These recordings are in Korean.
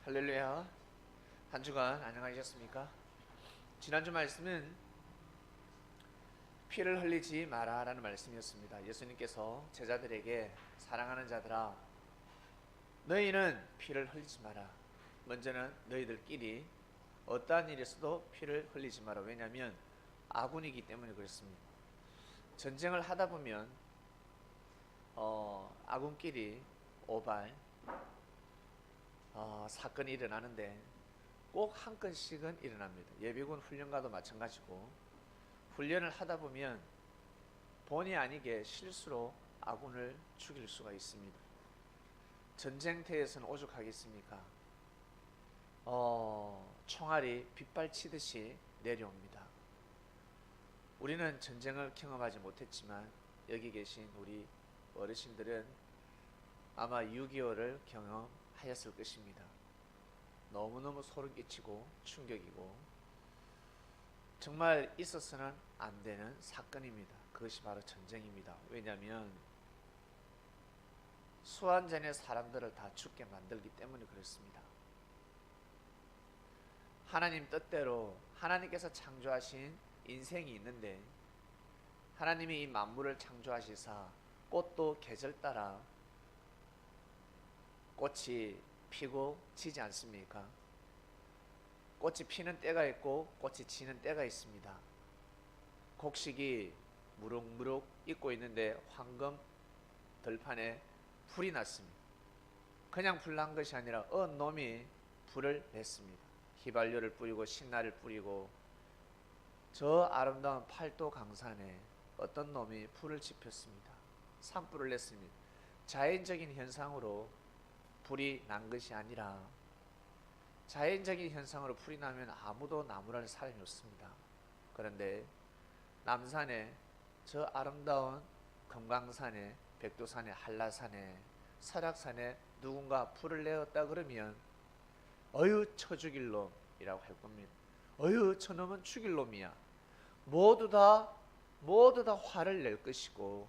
할렐루야. 한 주간 안녕하셨습니까? 지난주 말씀은 피를 흘리지 마라 라는 말씀이었습니다. 예수님께서 제자들에게 사랑하는 자들아, 너희는 피를 흘리지 마라. 먼저는 너희들끼리 어떠한 일이 있어도 피를 흘리지 마라. 왜냐하면 아군이기 때문에 그렇습니다. 전쟁을 하다 보면 아군끼리 오발 사건이 일어나는데 꼭 한 건씩은 일어납니다. 예비군 훈련과도 마찬가지고 훈련을 하다 보면 본의 아니게 실수로 아군을 죽일 수가 있습니다. 전쟁터에서는 오죽하겠습니까? 총알이 빗발치듯이 내려옵니다. 우리는 전쟁을 경험하지 못했지만 여기 계신 우리 어르신들은 아마 6.25를 경험하였을 것입니다. 너무너무 소름 끼치고 충격이고 정말 있어서는 안 되는 사건입니다. 그것이 바로 전쟁입니다. 왜냐하면 수완전의 사람들을 다 죽게 만들기 때문에 그렇습니다. 하나님 뜻대로 하나님께서 창조하신 인생이 있는데 하나님이 이 만물을 창조하시사 꽃도 계절 따라 꽃이 피고 지지 않습니까? 꽃이 피는 때가 있고 꽃이 지는 때가 있습니다. 곡식이 무럭무럭 익고 있는데 황금 들판에 불이 났습니다. 그냥 불 난 것이 아니라 놈이 불을 냈습니다. 휘발유를 뿌리고 신나를 뿌리고 저 아름다운 팔도 강산에 어떤 놈이 불을 지폈습니다. 산불을 냈습니다. 자연적인 현상으로 불이 난 것이 아니라 자연적인 현상으로 불이 나면 아무도 나무랄 사람이 없습니다. 그런데 남산에 저 아름다운 금강산에 백두산에 한라산에 설악산에 누군가 불을 내었다 그러면 어휴 쳐 죽일 놈이라고 할 겁니다. 어휴 저놈은 죽일 놈이야. 모두 다 화를 낼 것이고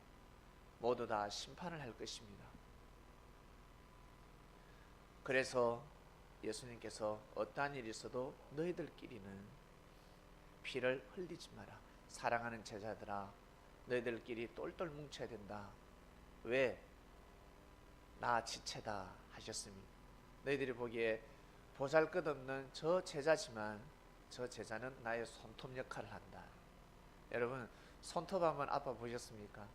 모두 다 심판을 할 것입니다. 그래서 예수님께서 어떠한 일이 있어도 너희들끼리는 피를 흘리지 마라. 사랑하는 제자들아, 너희들끼리 똘똘 뭉쳐야 된다. 왜? 나 지체다 하셨습니다. 너희들이 보기에 보잘것없는 저 제자지만 저 제자는 나의 손톱 역할을 한다. 여러분 손톱 한번 아파 보셨습니까?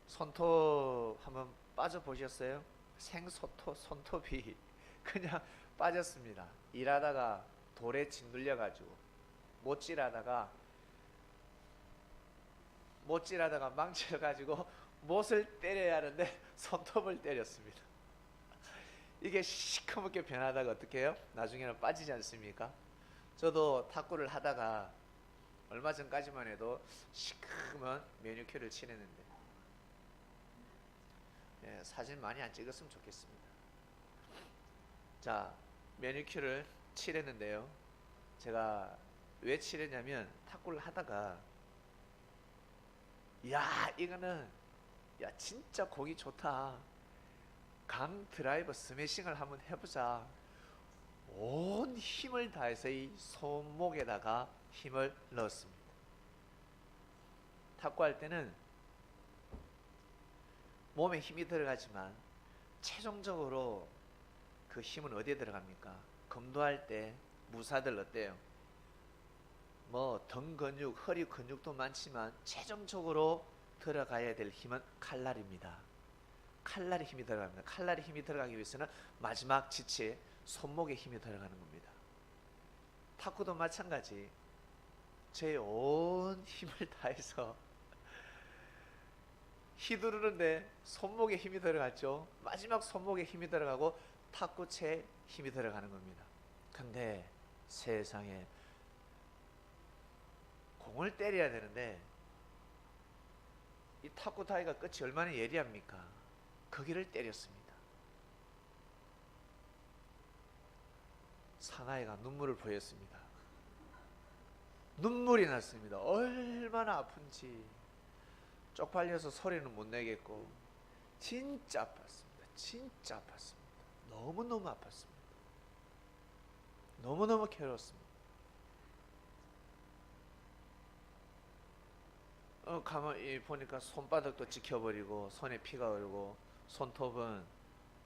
손톱 한번 빠져 보셨어요? 손톱이 그냥 빠졌습니다. 일하다가 돌에 짓눌려 가지고 못질하다가 망쳐 가지고 못을 때려야 하는데 손톱을 때렸습니다. 이게 시커멓게 변하다가 어떻게 해요? 나중에는 빠지지 않습니까? 저도 탁구를 하다가 얼마 전까지만 해도 시커먼 매니큐어를 칠했는데 사진 많이 안 찍었으면 좋겠습니다. 자, 매니큐어를 칠했는데요. 제가 왜 칠했냐면 탁구를 하다가 이거는 진짜 공이 좋다. 강 드라이버 스매싱을 한번 해보자. 온 힘을 다해서 이 손목에다가 힘을 넣었습니다. 탁구할 때는 몸에 힘이 들어가지만 최종적으로 그 힘은 어디에 들어갑니까? 검도할 때 무사들 어때요? 등 근육, 허리 근육도 많지만 최종적으로 들어가야 될 힘은 칼날입니다. 칼날에 힘이 들어갑니다. 칼날에 힘이 들어가기 위해서는 마지막 지체 손목에 힘이 들어가는 겁니다. 탁구도 마찬가지. 제 온 힘을 다해서 휘두르는데 손목에 힘이 들어갔죠. 마지막 손목에 힘이 들어가고 탁구채에 힘이 들어가는 겁니다. 근데 세상에 공을 때려야 되는데 이 탁구 타이가 끝이 얼마나 예리합니까? 거기를 때렸습니다. 사나이가 눈물을 보였습니다. 눈물이 났습니다. 얼마나 아픈지 쪽팔려서 소리는 못 내겠고 진짜 아팠습니다. 진짜 아팠습니다. 너무너무 아팠습니다. 너무너무 괴롭습니다. 가만히 보니까 손바닥도 찍혀버리고 손에 피가 흐르고 손톱은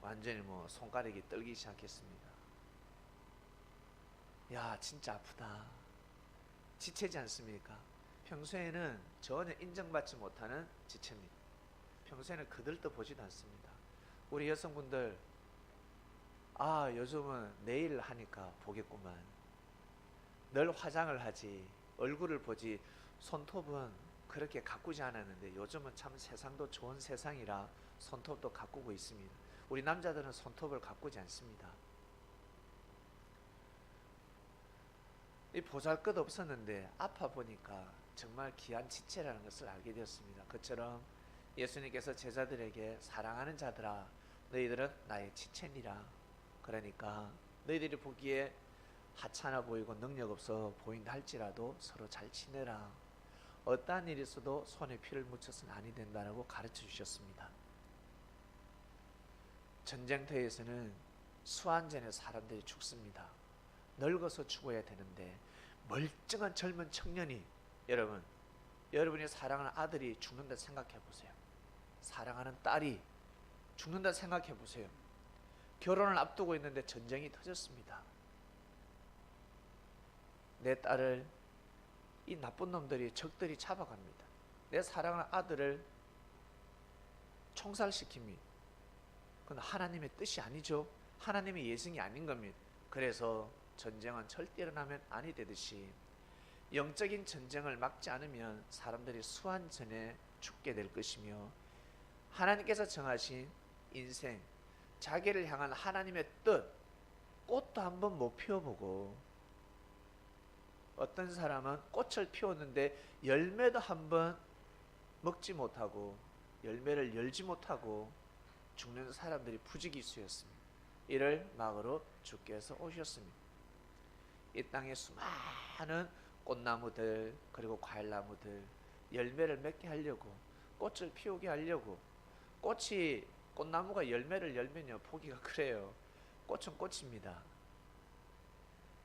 완전히 뭐 손가락이 떨기 시작했습니다. 야, 진짜 아프다. 지체지 않습니까? 평소에는 전혀 인정받지 못하는 지체입니다. 평소에는 그들도 보지도 않습니다. 우리 여성분들, 아, 요즘은 네일 하니까 보겠구만. 늘 화장을 하지, 얼굴을 보지, 손톱은 그렇게 가꾸지 않았는데 요즘은 참 세상도 좋은 세상이라 손톱도 가꾸고 있습니다. 우리 남자들은 손톱을 가꾸지 않습니다. 이 보잘것 없었는데 아파 보니까 정말 귀한 지체라는 것을 알게 되었습니다. 그처럼 예수님께서 제자들에게 사랑하는 자들아, 너희들은 나의 지체니라. 그러니까 너희들이 보기에 하찮아 보이고 능력 없어 보인다 할지라도 서로 잘 지내라. 어떠한 일이 있어도 손에 피를 묻혀서는 아니 된다라고 가르쳐 주셨습니다. 전쟁터에서는 수환전에 사람들이 죽습니다. 늙어서 죽어야 되는데 멀쩡한 젊은 청년이, 여러분이 사랑하는 아들이 죽는다 생각해 보세요. 사랑하는 딸이 죽는다 생각해 보세요. 결혼을 앞두고 있는데 전쟁이 터졌습니다. 내 딸을 이 나쁜 놈들이, 적들이 잡아갑니다. 내 사랑하는 아들을 총살시킵니다. 그건 하나님의 뜻이 아니죠. 하나님의 예정이 아닌 겁니다. 그래서 전쟁은 절대 일어나면 아니 되듯이 영적인 전쟁을 막지 않으면 사람들이 수환전에 죽게 될 것이며, 하나님께서 정하신 인생, 자기를 향한 하나님의 뜻, 꽃도 한번 못 피워보고, 어떤 사람은 꽃을 피웠는데 열매도 한번 먹지 못하고 열매를 열지 못하고 죽는 사람들이 부지기수였습니다. 이를 막으러 주께서 오셨습니다. 이 땅에 수많은 꽃나무들, 그리고 과일나무들, 열매를 맺게 하려고, 꽃을 피우게 하려고. 꽃나무가 열매를 열면요 보기가 그래요. 꽃은 꽃입니다.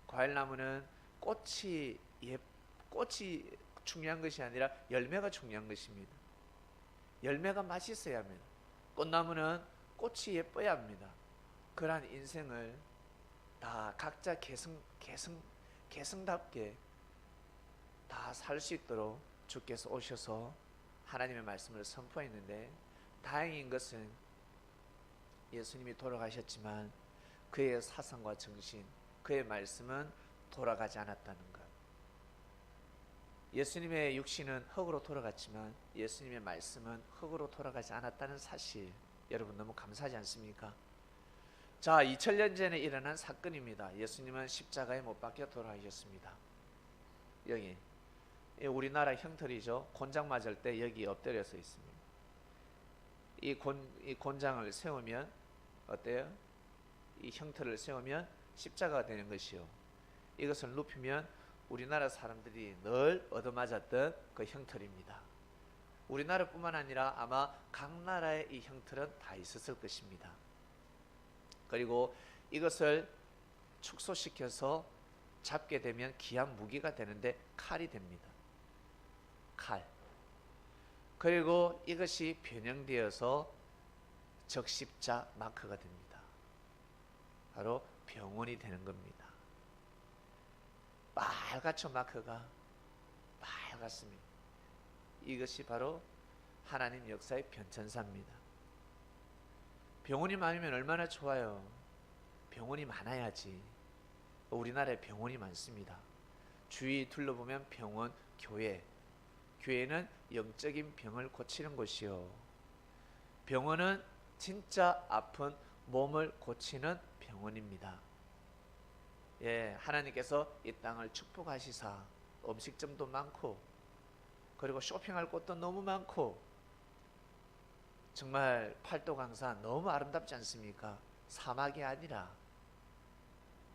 과일나무는 꽃이 중요한 것이 아니라 열매가 중요한 것입니다. 열매가 맛있어야 합니다. 꽃나무는 꽃이 예뻐야 합니다. 그러한 인생을 다 각자 개성답게 다 살 수 있도록 주께서 오셔서 하나님의 말씀을 선포했는데, 다행인 것은 예수님이 돌아가셨지만 그의 사상과 정신, 그의 말씀은 돌아가지 않았다는 것. 예수님의 육신은 흙으로 돌아갔지만 예수님의 말씀은 흙으로 돌아가지 않았다는 사실, 여러분 너무 감사하지 않습니까? 자, 2000년 전에 일어난 사건입니다. 예수님은 십자가에 못 박혀 돌아가셨습니다. 여기 우리나라 형틀이죠. 곤장 맞을 때 여기 엎드려서 있습니다. 이 곤장을 세우면 어때요? 이 형틀을 세우면 십자가가 되는 것이요. 이것을 눕히면 우리나라 사람들이 늘 얻어맞았던 그 형틀입니다. 우리나라뿐만 아니라 아마 각 나라의 이 형틀은 다 있었을 것입니다. 그리고 이것을 축소시켜서 잡게 되면 귀한 무기가 되는데 칼이 됩니다. 칼. 그리고 이것이 변형되어서 적십자 마크가 됩니다. 바로 병원이 되는 겁니다. 빨갛죠. 마크가 빨갛습니다. 이것이 바로 하나님 역사의 변천사입니다. 병원이 많으면 얼마나 좋아요. 병원이 많아야지. 우리나라에 병원이 많습니다. 주위 둘러보면 병원, 교회는 영적인 병을 고치는 곳이요, 병원은 진짜 아픈 몸을 고치는 병원입니다. 예, 하나님께서 이 땅을 축복하시사 음식점도 많고, 그리고 쇼핑할 곳도 너무 많고, 정말 팔도강산 너무 아름답지 않습니까? 사막이 아니라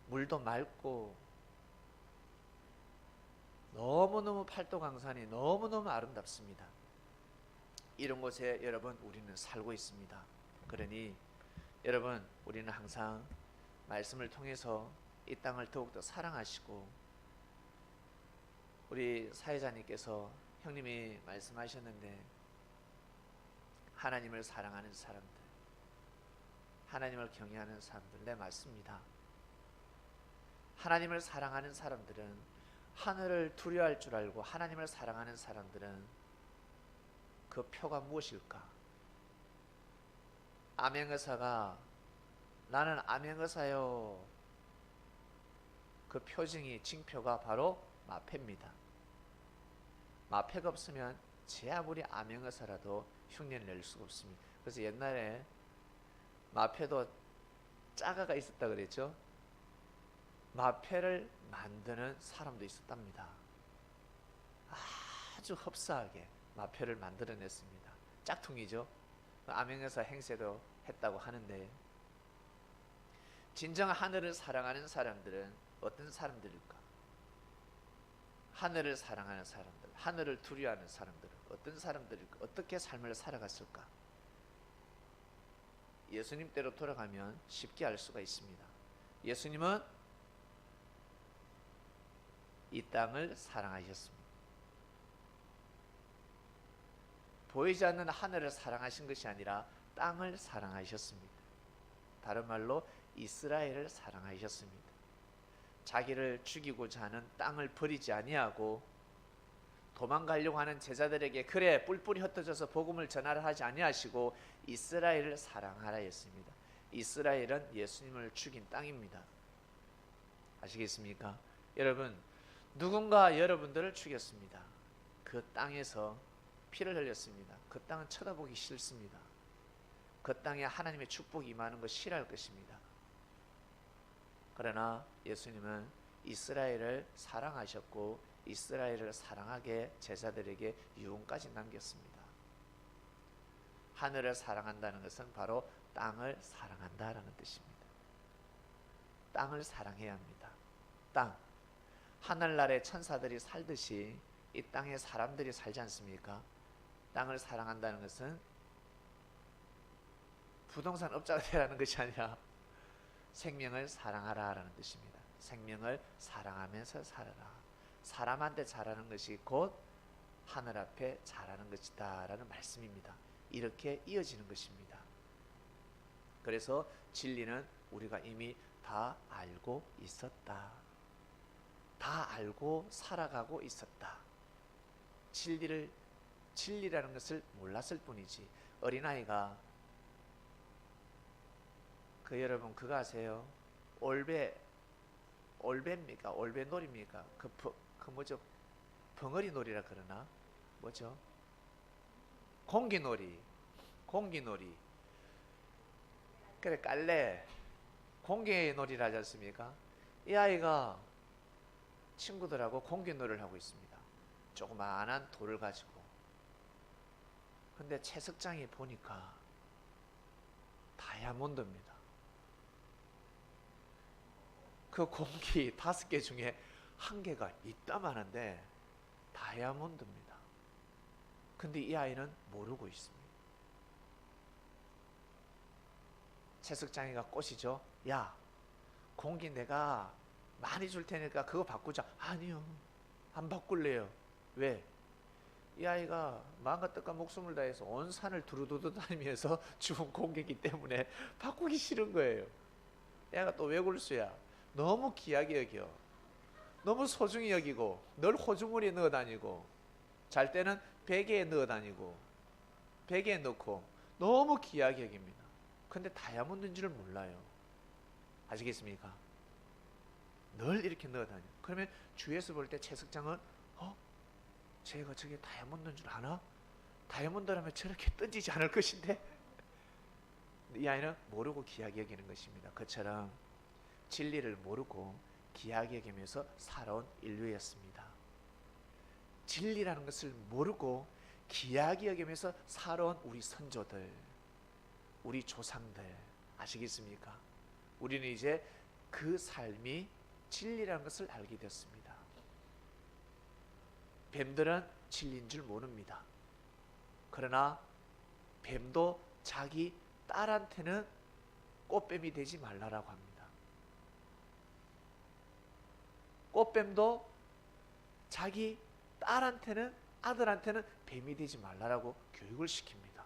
물도 맑고, 너무너무 팔도강산이 너무너무 아름답습니다. 이런 곳에 여러분 우리는 살고 있습니다. 그러니 여러분, 우리는 항상 말씀을 통해서 이 땅을 더욱더 사랑하시고, 우리 사회자님께서 형님이 말씀하셨는데 하나님을 사랑하는 사람들, 하나님을 경외하는 사람들, 네, 맞습니다. 하나님을 사랑하는 사람들은 하늘을 두려워할 줄 알고, 하나님을 사랑하는 사람들은 그 표가 무엇일까? 암행의사가 나는 암행의사요, 그 표징이, 징표가 바로 마패입니다. 마패가 없으면 제 아무리 암행의사라도 흉내를 낼 수가 없습니다. 그래서 옛날에 마패도 짜가가 있었다 그랬죠. 마패를 만드는 사람도 있었답니다. 아주 흡사하게 마패를 만들어냈습니다. 짝퉁이죠. 암행의사 행세도 했다고 하는데, 진정 하늘을 사랑하는 사람들은 어떤 사람들일까? 하늘을 사랑하는 사람들, 하늘을 두려워하는 사람들은 어떤 사람들일까? 어떻게 삶을 살아갔을까? 예수님 때로 돌아가면 쉽게 알 수가 있습니다. 예수님은 이 땅을 사랑하셨습니다. 보이지 않는 하늘을 사랑하신 것이 아니라 땅을 사랑하셨습니다. 다른 말로 이스라엘을 사랑하셨습니다. 자기를 죽이고자 하는 땅을 버리지 아니하고, 도망가려고 하는 제자들에게 그래 뿔뿔이 흩어져서 복음을 전하라 하지 아니하시고 이스라엘을 사랑하라 했습니다. 이스라엘은 예수님을 죽인 땅입니다. 아시겠습니까? 여러분, 누군가 여러분들을 죽였습니다. 그 땅에서 피를 흘렸습니다. 그 땅은 쳐다보기 싫습니다. 그 땅에 하나님의 축복이 임하는 것 싫어할 것입니다. 그러나 예수님은 이스라엘을 사랑하셨고, 이스라엘을 사랑하게 제자들에게 유언까지 남겼습니다. 하늘을 사랑한다는 것은 바로 땅을 사랑한다라는 뜻입니다. 땅을 사랑해야 합니다. 땅, 하늘나라의 천사들이 살듯이 이 땅에 사람들이 살지 않습니까? 땅을 사랑한다는 것은 부동산 업자가 되라는 것이 아니라 생명을 사랑하라라는 뜻입니다. 생명을 사랑하면서 살아라. 사람한테 잘하는 것이 곧 하늘 앞에 잘하는 것이다 라는 말씀입니다. 이렇게 이어지는 것입니다. 그래서 진리는 우리가 이미 다 알고 있었다. 다 알고 살아가고 있었다. 진리라는 것을 몰랐을 뿐이지. 어린아이가 여러분 그거 아세요? 올배입니까? 올배놀이입니까? 그 뭐죠? 벙어리 놀이라 그러나? 뭐죠? 공기놀이. 그래, 깔래. 공기놀이를 하지 않습니까? 이 아이가 친구들하고 공기놀이를 하고 있습니다. 조그마한 돌을 가지고. 근데 채석장에 보니까 다이아몬드입니다. 그 공기 5개 중에 1개가 이따만한데 다이아몬드입니다. 근데 이 아이는 모르고 있습니다. 채석장이가 꼬시죠. 야, 공기 내가 많이 줄 테니까 그거 바꾸자. 아니요, 안 바꿀래요. 왜? 이 아이가 마음과 뜻과 목숨을 다해서 온 산을 두루두루 다니면서 주운 공기이기 때문에 바꾸기 싫은 거예요. 얘가 또 외골수야. 너무 귀하게 여겨. 너무 소중히 여기고 늘 호주머니에 넣어 다니고, 잘 때는 베개에 넣어 다니고, 베개에 넣고 너무 귀하게 여깁니다. 근데 다이아몬드인 줄 몰라요. 아시겠습니까? 늘 이렇게 넣어 다녀. 그러면 주위에서 볼 때 채석장은 쟤가 저게 다이아몬드인 줄 아나? 다이아몬드라면 저렇게 던지지 않을 것인데? 이 아이는 모르고 귀하게 여기는 것입니다. 그처럼 진리를 모르고 귀하게 여기면서 살아온 인류였습니다. 진리라는 것을 모르고 귀하게 여기면서 살아온 우리 선조들, 우리 조상들, 아시겠습니까? 우리는 이제 그 삶이 진리라는 것을 알게 되었습니다. 뱀들은 진리인 줄 모릅니다. 그러나 뱀도 자기 딸한테는 꽃뱀이 되지 말라라고 합니다. 꽃뱀도 자기 딸한테는, 아들한테는 뱀이 되지 말라라고 교육을 시킵니다.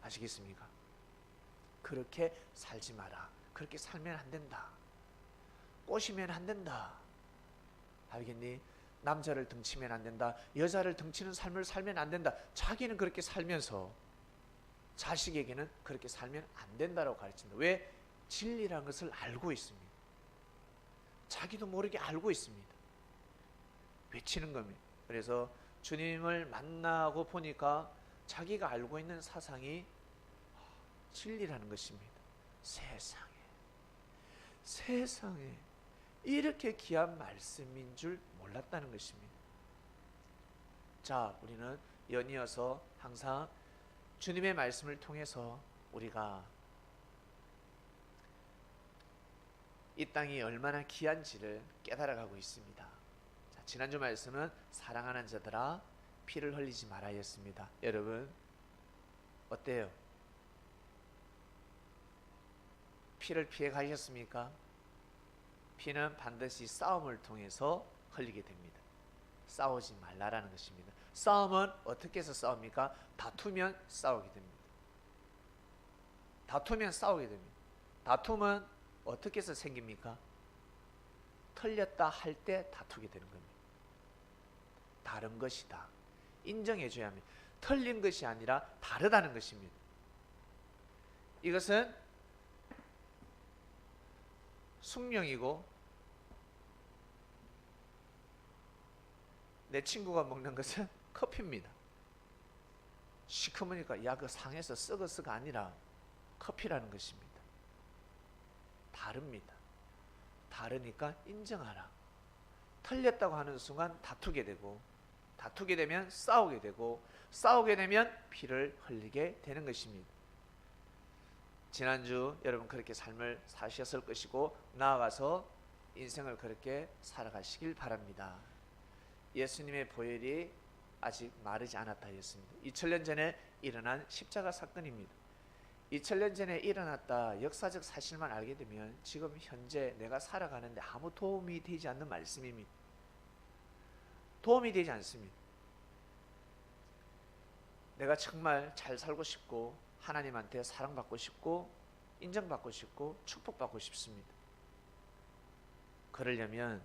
아시겠습니까? 그렇게 살지 마라. 그렇게 살면 안 된다. 꼬시면 안 된다. 알겠니? 남자를 등치면 안 된다. 여자를 등치는 삶을 살면 안 된다. 자기는 그렇게 살면서 자식에게는 그렇게 살면 안 된다고 가르친다. 왜? 진리라는 것을 알고 있습니다. 자기도 모르게 알고 있습니다. 외치는 겁니다. 그래서 주님을 만나고 보니까 자기가 알고 있는 사상이 진리라는 것입니다. 세상에 이렇게 귀한 말씀인 줄 몰랐다는 것입니다. 자, 우리는 연이어서 항상 주님의 말씀을 통해서 우리가 이 땅이 얼마나 귀한지를 깨달아가고 있습니다. 자, 지난주 말씀은 사랑하는 자들아 피를 흘리지 말아였습니다. 여러분 어때요? 피를 피해 가셨습니까? 피는 반드시 싸움을 통해서 흘리게 됩니다. 싸우지 말라라는 것입니다. 싸움은 어떻게 해서 싸웁니까? 다투면 싸우게 됩니다. 다투면 싸우게 됩니다. 다툼은 어떻게 해서 생깁니까? 틀렸다 할 때 다투게 되는 겁니다. 다른 것이다. 인정해줘야 합니다. 틀린 것이 아니라 다르다는 것입니다. 이것은 숙명이고 내 친구가 먹는 것은 커피입니다. 시커머니까 야 그 상에서 썩어서가 아니라 커피라는 것입니다. 다릅니다. 다르니까 인정하라. 틀렸다고 하는 순간 다투게 되고, 다투게 되면 싸우게 되고, 싸우게 되면 피를 흘리게 되는 것입니다. 지난주 여러분 그렇게 삶을 사셨을 것이고 나아가서 인생을 그렇게 살아가시길 바랍니다. 예수님의 보혈이 아직 마르지 않았다 했습니다. 2000년 전에 일어난 십자가 사건입니다. 2000년 전에 일어났다 역사적 사실만 알게 되면 지금 현재 내가 살아가는데 아무 도움이 되지 않는 말씀입니다. 도움이 되지 않습니다. 내가 정말 잘 살고 싶고 하나님한테 사랑받고 싶고 인정받고 싶고 축복받고 싶습니다. 그러려면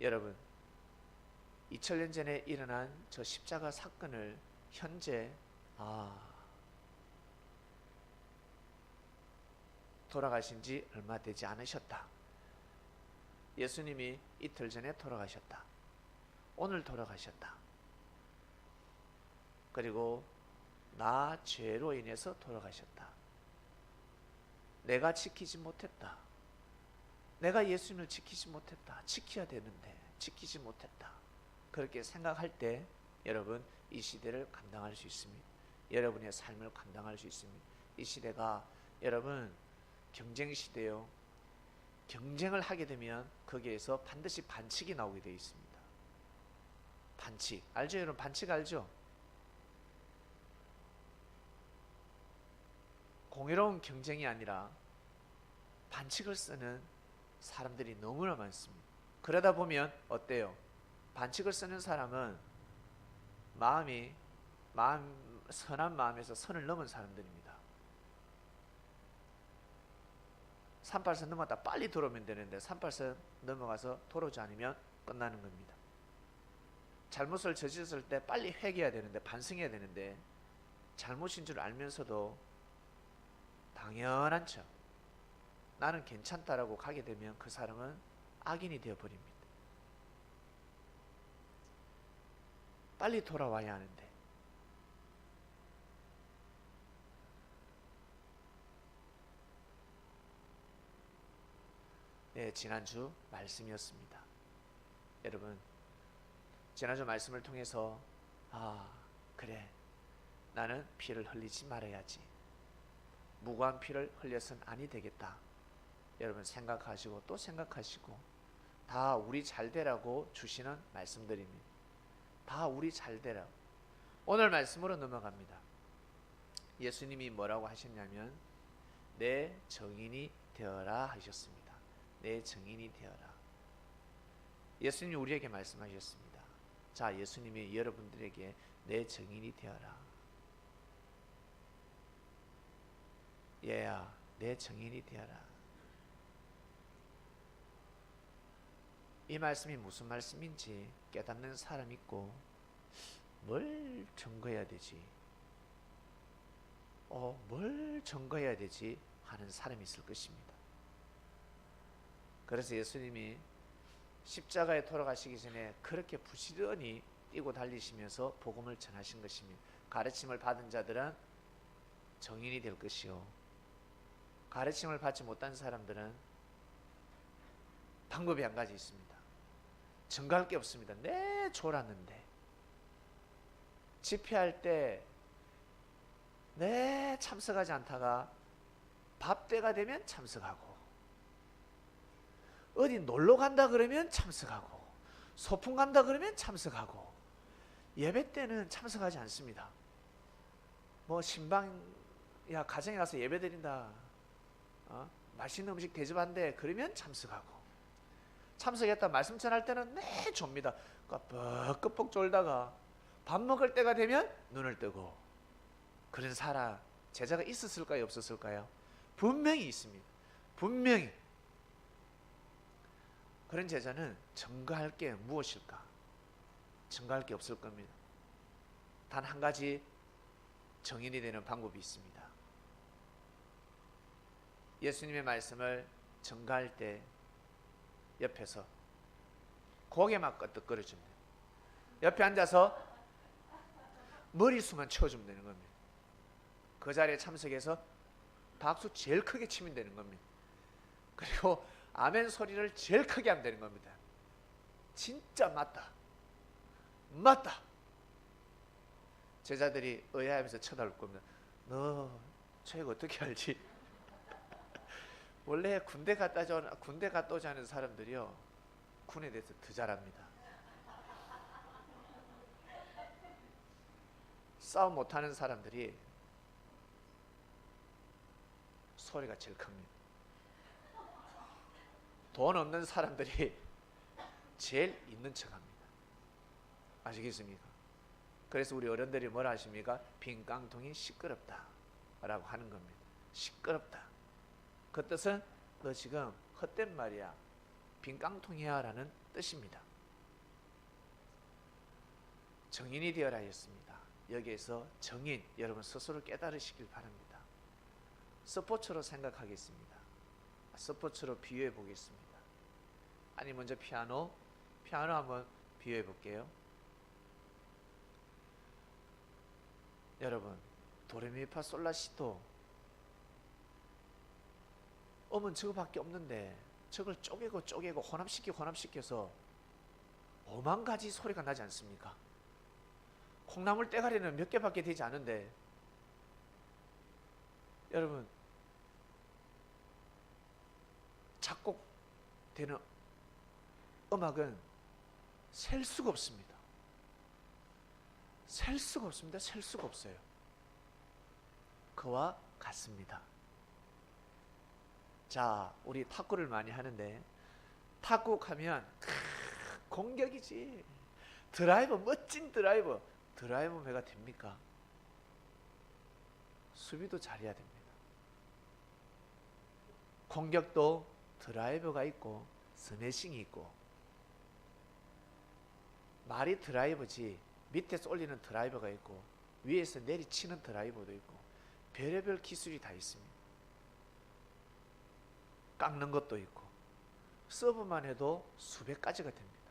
여러분 2000년 전에 일어난 저 십자가 사건을 현재 돌아가신 지 얼마 되지 않으셨다. 예수님이 이틀 전에 돌아가셨다. 오늘 돌아가셨다. 그리고 나 죄로 인해서 돌아가셨다. 내가 지키지 못했다. 내가 예수님을 지키지 못했다. 지켜야 되는데 지키지 못했다. 그렇게 생각할 때 여러분 이 시대를 감당할 수 있습니다. 여러분의 삶을 감당할 수 있습니다. 이 시대가 여러분 경쟁 시대요. 경쟁을 하게 되면 거기에서 반드시 반칙이 나오게 되어 있습니다. 반칙 알죠? 여러분 반칙 알죠? 공의로운 경쟁이 아니라 반칙을 쓰는 사람들이 너무나 많습니다. 그러다 보면 어때요? 반칙을 쓰는 사람은 선한 마음에서 선을 넘은 사람들입니다. 38선 넘었다 빨리 돌아오면 되는데 38선 넘어가서 돌아오지 않으면 끝나는 겁니다. 잘못을 저질렀을 때 빨리 회개해야 되는데 반성해야 되는데 잘못인 줄 알면서도 당연한 척 나는 괜찮다라고 가게 되면 그 사람은 악인이 되어버립니다. 빨리 돌아와야 하는데 네, 지난주 말씀이었습니다. 여러분 지난주 말씀을 통해서 그래 나는 피를 흘리지 말아야지 무고한 피를 흘려서는 아니 되겠다. 여러분 생각하시고 또 생각하시고 다 우리 잘되라고 주시는 말씀들입니다. 다 우리 잘되라고. 오늘 말씀으로 넘어갑니다. 예수님이 뭐라고 하셨냐면 내 증인이 되어라 하셨습니다. 내 증인이 되어라. 예수님이 우리에게 말씀하셨습니다. 자, 예수님이 여러분들에게 내 증인이 되어라. 얘야, 내 증인이 되어라. 이 말씀이 무슨 말씀인지 깨닫는 사람 있고, 뭘 증거해야 되지? 뭘 증거해야 되지? 하는 사람이 있을 것입니다. 그래서 예수님이 십자가에 돌아가시기 전에 그렇게 부지런히 뛰고 달리시면서 복음을 전하신 것입니다. 가르침을 받은 자들은 정인이 될 것이요, 가르침을 받지 못한 사람들은 방법이 한 가지 있습니다. 증거할 게 없습니다. 네, 졸았는데. 집회할 때 네, 참석하지 않다가 밥 때가 되면 참석하고, 어디 놀러 간다 그러면 참석하고, 소풍 간다 그러면 참석하고, 예배 때는 참석하지 않습니다. 뭐 신방, 야, 가정에 가서 예배 드린다, 맛있는 음식 대접한대 그러면 참석하고, 참석했다 말씀 전할 때는 네 좁니다. 끄뻑끄뻑 졸다가 밥 먹을 때가 되면 눈을 뜨고. 그런 사람, 제자가 있었을까요, 없었을까요? 분명히 있습니다. 분명히. 그런 제자는 증거할 게 무엇일까? 증거할 게 없을 겁니다. 단 한 가지 정인이 되는 방법이 있습니다. 예수님의 말씀을 증거할 때 옆에서 고개만 끄덕거려주면 돼요. 옆에 앉아서 머리수만 쳐주면 되는 겁니다. 그 자리에 참석해서 박수 제일 크게 치면 되는 겁니다. 그리고 아멘 소리를 제일 크게 하면 되는 겁니다. 진짜 맞다, 맞다. 제자들이 의아하면서 쳐다볼 겁니다. 너 저 이거 어떻게 알지? 원래 군대 갔다 오지 않은 사람들이요, 군에 대해서 더 잘합니다. 싸움 못하는 사람들이 소리가 제일 큽니다. 돈 없는 사람들이 제일 있는 척합니다. 아시겠습니까? 그래서 우리 어른들이 뭐라 하십니까? 빈 깡통이 시끄럽다 라고 하는 겁니다. 시끄럽다. 그 뜻은 너 지금 헛된 말이야, 빈 깡통이야 라는 뜻입니다. 정인이 되어라 했습니다. 여기에서 정인, 여러분 스스로 깨달으시길 바랍니다. 스포츠로 생각하겠습니다. 스포츠로 비유해 보겠습니다. 아니, 먼저 피아노 한번 비유해 볼게요. 여러분, 도레미파솔라시도 음은 저거밖에 없는데 저걸 쪼개고 혼합시켜서 5만 가지 소리가 나지 않습니까? 콩나물 떼가리는 몇 개밖에 되지 않은데, 여러분, 작곡되는 음악은 셀 수가 없습니다. 셀 수가 없습니다. 셀 수가 없어요. 그와 같습니다. 자, 우리 탁구를 많이 하는데 탁구하면 공격이지. 드라이버, 멋진 드라이버. 드라이버매가 됩니까? 수비도 잘해야 됩니다. 공격도 드라이버가 있고 스매싱이 있고, 말이 드라이버지 밑에서 올리는 드라이버가 있고 위에서 내리치는 드라이버도 있고 별의별 기술이 다 있습니다. 깎는 것도 있고, 서브만 해도 수백 가지가 됩니다.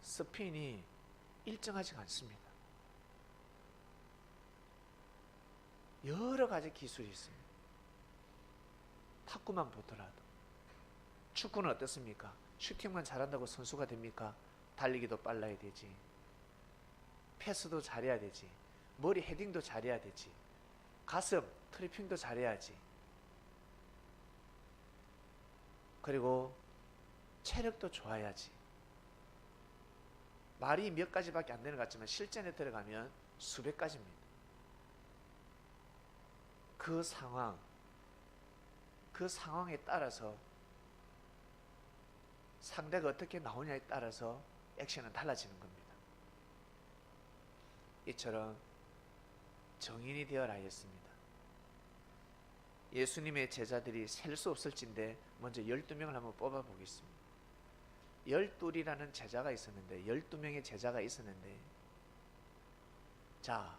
스핀이 일정하지가 않습니다. 여러 가지 기술이 있습니다. 탁구만 보더라도. 축구는 어떻습니까? 슈팅만 잘한다고 선수가 됩니까? 달리기도 빨라야 되지, 패스도 잘해야 되지, 머리 헤딩도 잘해야 되지, 가슴 트리핑도 잘해야지, 그리고 체력도 좋아야지. 말이 몇 가지밖에 안 되는 것 같지만 실전에 들어가면 수백 가지입니다. 그 상황에 따라서 상대가 어떻게 나오냐에 따라서 액션은 달라지는 겁니다. 이처럼 정인이 되어라 하였습니다. 예수님의 제자들이 셀 수 없을진데 먼저 12명을 한번 뽑아 보겠습니다. 12이라는 제자가 있었는데 12명의 제자가 있었는데 자,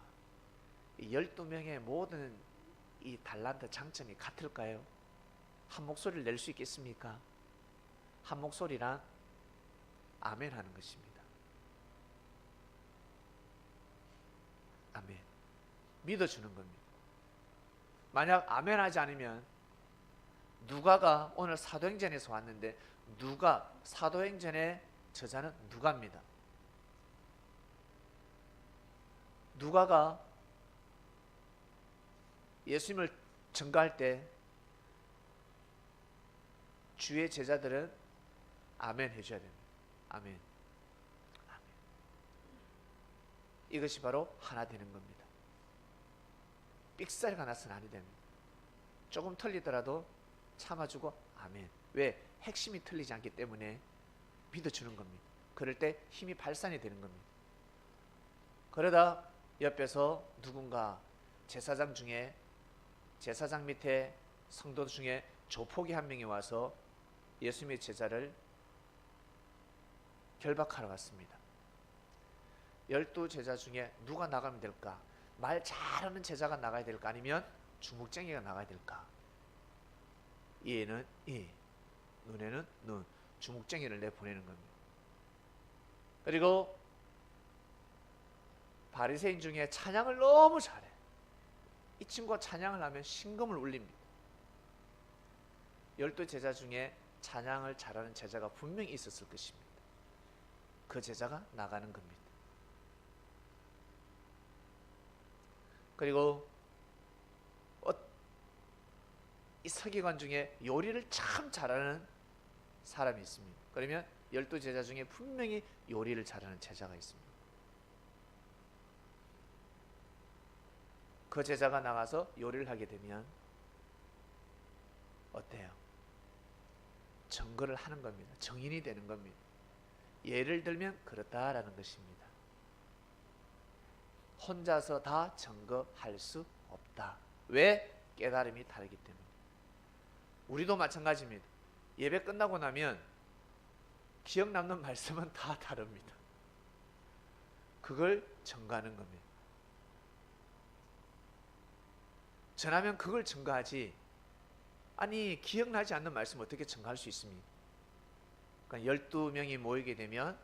이 12명의 모든 이 달란트 장점이 같을까요? 한 목소리를 낼 수 있겠습니까? 한 목소리란 아멘 하는 것입니다. 아멘. 믿어주는 겁니다. 만약 아멘 하지 않으면 누가가 오늘 사도행전에서 왔는데 누가 사도행전의 저자는 누가입니다. 누가가 예수님을 증거할 때 주의 제자들은 아멘 해줘야 됩니다. 아멘. 아멘. 이것이 바로 하나 되는 겁니다. 삑사리가 나서는 아니 됩니다. 조금 틀리더라도 참아주고 아멘. 왜? 핵심이 틀리지 않기 때문에 믿어주는 겁니다. 그럴 때 힘이 발산이 되는 겁니다. 그러다 옆에서 누군가 제사장 밑에 성도 중에 조폭이 한 명이 와서 예수님의 제자를 결박하러 갔습니다. 12제자 중에 누가 나가면 될까? 말 잘하는 제자가 나가야 될까? 아니면 주묵쟁이가 나가야 될까? 이에는 이, 눈에는 눈, 주묵쟁이를 내보내는 겁니다. 그리고 바리새인 중에 찬양을 너무 잘해. 이 친구가 찬양을 하면 신금을 울립니다. 12제자 중에 찬양을 잘하는 제자가 분명히 있었을 것입니다. 그 제자가 나가는 겁니다. 그리고 이 서기관 중에 요리를 참 잘하는 사람이 있습니다. 그러면 12제자 중에 분명히 요리를 잘하는 제자가 있습니다. 그 제자가 나가서 요리를 하게 되면 어때요? 증거를 하는 겁니다. 정인이 되는 겁니다. 예를 들면 그렇다라는 것입니다. 혼자서 다 증거할 수 없다. 왜? 깨달음이 다르기 때문에. 우리도 마찬가지입니다. 예배 끝나고 나면 기억 남는 말씀은 다 다릅니다. 그걸 증거하는 겁니다. 전하면 그걸 증거하지, 아니 기억나지 않는 말씀 어떻게 증거할 수 있습니까? 그러니까 12명이 모이게 되면